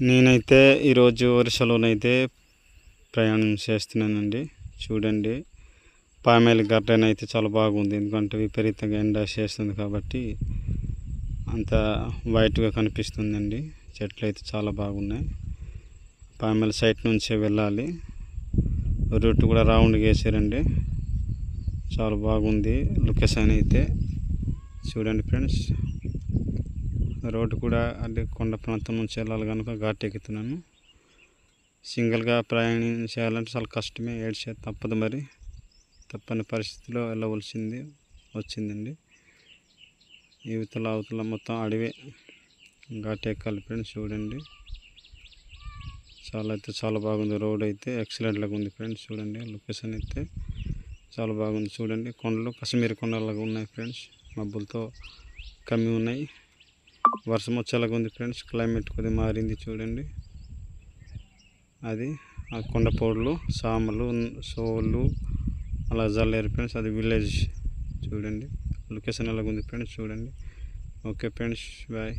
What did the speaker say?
నేనైతే ఈరోజు వరుసలోనైతే ప్రయాణం చేస్తున్నానండి. చూడండి, పామేలి గార్డెన్ అయితే చాలా బాగుంది. ఎందుకంటే విపరీతంగా ఎండ చేస్తుంది కాబట్టి అంత వైట్గా కనిపిస్తుందండి. చెట్లు అయితే చాలా బాగున్నాయి. పామేలి సైట్ నుంచే వెళ్ళాలి. రూట్ కూడా రౌండ్గా వేసారండి. చాలా బాగుంది లొకేషన్ అయితే. చూడండి ఫ్రెండ్స్, రోడ్డు కూడా అంటే కొండ ప్రాంతం నుంచి వెళ్ళాలి కనుక ఘాట్ ఎక్కుతున్నాను. సింగిల్గా ప్రయాణం చేయాలంటే చాలా కష్టమే, ఏడ్చే తప్పదు, మరి తప్పని పరిస్థితిలో వెళ్ళవలసింది వచ్చిందండి. యువతల అవతల మొత్తం అడవే, ఘాట్ ఎక్కాలి ఫ్రెండ్స్. చూడండి, చాలా బాగుంది. రోడ్ అయితే ఎక్సలెంట్ లాగా ఉంది ఫ్రెండ్స్. చూడండి, లొకేషన్ అయితే చాలా బాగుంది. చూడండి, కొండలు కశ్మీర్ కొండలాగా ఉన్నాయి ఫ్రెండ్స్. మబ్బులతో కమ్మి ఉన్నాయి. వర్షం వచ్చేలాగా ఉంది ఫ్రెండ్స్. క్లైమేట్ కొద్దిగా మారింది. చూడండి, అది ఆ కొండపోళ్ళు, సామలు, సోళ్ళు అలా జల్లేరు ఫ్రెండ్స్. అది విలేజ్. చూడండి, లొకేషన్ ఎలాగుంది ఫ్రెండ్స్. చూడండి. Okay friends, bye.